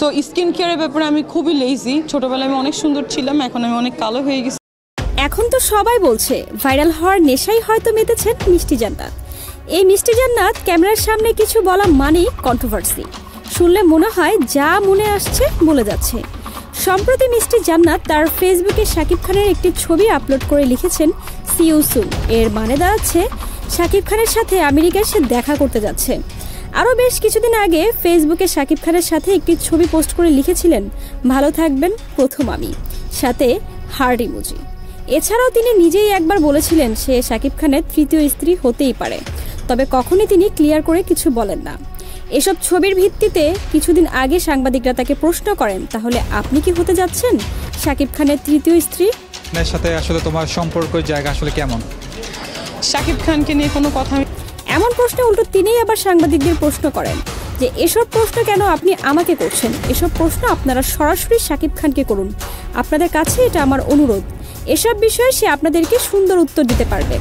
So skin কেয়ারের ব্যাপারে আমি খুবই লেজি। ছোটবেলায় আমি অনেক সুন্দর ছিলাম, এখন আমি অনেক কালো হয়ে গেছি। এখন তো সবাই বলছে ভাইরাল হওয়ার নেশাই হয়তো মেতেছেন মিষ্টি জান্নাত। এই মিষ্টি জান্নাত ক্যামেরার সামনে কিছু বলা মানেই কন্ট্রোভার্সি। শুনলে মনে হয় যা মনে আসছে বলে যাচ্ছে। সম্প্রতি মিষ্টি জান্নাত তার ফেসবুকে শাকিব খানের একটি ছবি আপলোড করে লিখেছেন সি ইউ সুন। এর মানে দাঁড়াচ্ছে শাকিব খানের সাথে আমেরিকায় সে দেখা করতে যাচ্ছে। আরও বেশ কিছুদিন আগে ফেসবুকে শাকিব খানের সাথে একটি ছবি পোস্ট করে লিখেছিলেন ভালো থাকবেন প্রথম আমি, সাথে হার্ট ইমোজি। এছাড়াও তিনি নিজেই একবার বলেছিলেন সে শাকিব খানের তৃতীয় স্ত্রী হতেই পারে, তবে কখনই তিনি ক্লিয়ার করে কিছু বলেন না। এসব ছবির ভিত্তিতে কিছুদিন আগে সাংবাদিকরা তাকে প্রশ্ন করেন তাহলে আপনি কি হতে যাচ্ছেন শাকিব খানের তৃতীয় স্ত্রী? এর সাথে আসলে তোমার সম্পর্কের জায়গা আসলে কেমন? শাকিব খানকে নিয়ে কোনো কথা এমন প্রশ্ন উল্টো তিনিই আবার সাংবাদিকদের প্রশ্ন করেন যে এসব প্রশ্ন কেন আপনি আমাকে করছেন? এসব প্রশ্ন আপনারা সরাসরি শাকিব খানকে করুন, আপনাদের কাছে এটা আমার অনুরোধ। এসব বিষয়ে সে আপনাদেরকে সুন্দর উত্তর দিতে পারবে।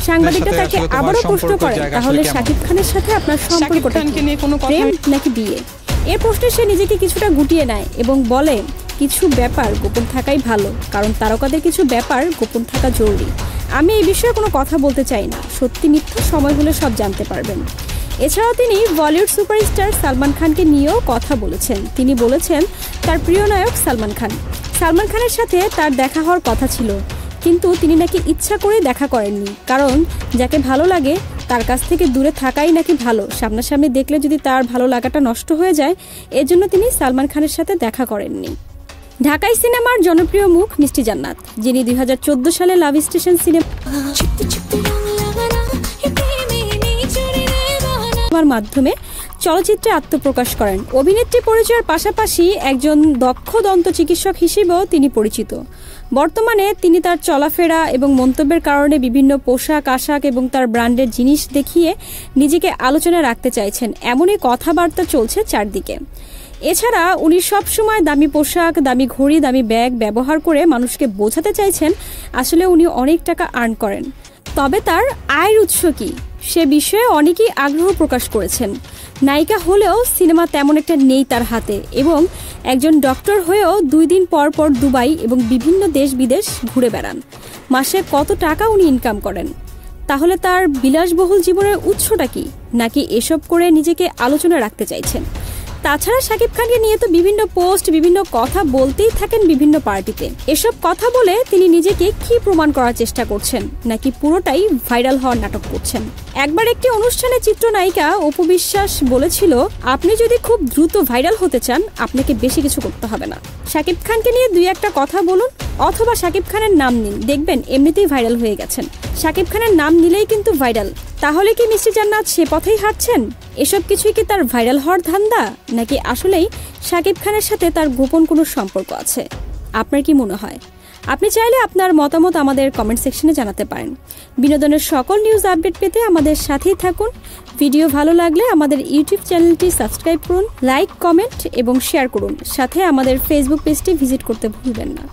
সাংবাদিকরা তাকে আবারও প্রশ্ন করেন তাহলে শাকিব খানের সাথে আপনার সম্পর্কটা প্রেম নাকি বিয়ে? এর প্রশ্নে সে নিজেকে কিছুটা গুটিয়ে নেয় এবং বলে কিছু ব্যাপার গোপন থাকাই ভালো, কারণ তারকাদের কিছু ব্যাপার গোপন থাকা জরুরি। আমি এই বিষয়ে কোনো কথা বলতে চাই না, সত্যি মিথ্যা সময় হলে সব জানতে পারবেন। এছাড়াও তিনি বলিউড সুপারস্টার সালমান খানকে নিয়েও কথা বলেছেন। তিনি বলেছেন তার প্রিয় নায়ক সালমান খানের সাথে তার দেখা হওয়ার কথা ছিল, কিন্তু তিনি নাকি ইচ্ছা করে দেখা করেননি, কারণ যাকে ভালো লাগে তার কাছ থেকে দূরে থাকাই নাকি ভালো। সামনাসামনি দেখলে যদি তার ভালো লাগাটা নষ্ট হয়ে যায়, এজন্য তিনি সালমান খানের সাথে দেখা করেননি। ঢাকাই সিনেমার জনপ্রিয় মুখ মিষ্টি জান্নাত, যিনি 2014 সালে লাভ স্টেশন সিনেমার মাধ্যমে চলচ্চিত্রে আত্মপ্রকাশ করেন। অভিনেত্রী পরিচয়ের পাশাপাশি একজন দক্ষ দন্ত চিকিৎসক হিসেবেও তিনি পরিচিত। বর্তমানে তিনি তার চলাফেরা এবং মন্তব্যের কারণে বিভিন্ন পোশাক আশাক এবং তার ব্র্যান্ডের জিনিস দেখিয়ে নিজেকে আলোচনায় রাখতে চাইছেন, এমনই কথাবার্তা চলছে চারদিকে। এছাড়া উনি সবসময় দামি পোশাক, দামি ঘড়ি, দামি ব্যাগ ব্যবহার করে মানুষকে বোঝাতে চাইছেন আসলে উনি অনেক টাকা আর্ন করেন। তবে তার আয়ের উৎস কি সে বিষয়ে অনেকেই আগ্রহ প্রকাশ করেছেন। নায়িকা হলেও সিনেমা তেমন একটা নেই তার হাতে, এবং একজন ডক্টর হয়েও 2 দিন পর পর দুবাই এবং বিভিন্ন দেশ বিদেশ ঘুরে বেড়ান। মাসে কত টাকা উনি ইনকাম করেন? তাহলে তার বিলাসবহুল জীবনের উৎসটা কি? নাকি এসব করে নিজেকে আলোচনায় রাখতে চাইছেন? তাছাড়া শাকিব খানকে নিয়ে তো বিভিন্ন পোস্ট, বিভিন্ন কথা বলতেই থাকেন বিভিন্ন পার্টিতে। এসব কথা বলে তিনি নিজেকে কি প্রমাণ করার চেষ্টা করছেন, নাকি পুরোটাই ভাইরাল হওয়ার নাটক করছেন? একবার একটি অনুষ্ঠানে চিত্রনায়িকা অপু বিশ্বাস বলেছিল আপনি যদি খুব দ্রুত ভাইরাল হতে চান আপনাকে বেশি কিছু করতে হবে না, শাকিব খানকে নিয়ে 2-1টা কথা বলুন অথবা শাকিব খানের নাম নিন, দেখবেন এমনিতেই ভাইরাল হয়ে গেছেন। শাকিব খানের নাম নিলেই কিন্তু ভাইরাল। তাহলে কি মিষ্টি জান্নাত সে পথেই হাঁটছেন? এসব কিছুই কি তার ভাইরাল হওয়ার ধান্দা, নাকি আসলেই শাকিব খানের সাথে তার গোপন কোনো সম্পর্ক আছে? আপনার কি মনে হয়? আপনি চাইলে আপনার মতামত আমাদের কমেন্ট সেকশনে জানাতে পারেন। বিনোদনের সকল নিউজ আপডেট পেতে আমাদের সাথেই থাকুন। ভিডিও ভালো লাগলে আমাদের ইউটিউব চ্যানেলটি সাবস্ক্রাইব করুন, লাইক, কমেন্ট এবং শেয়ার করুন। সাথে আমাদের ফেসবুক পেজটি ভিজিট করতে ভুলবেন না।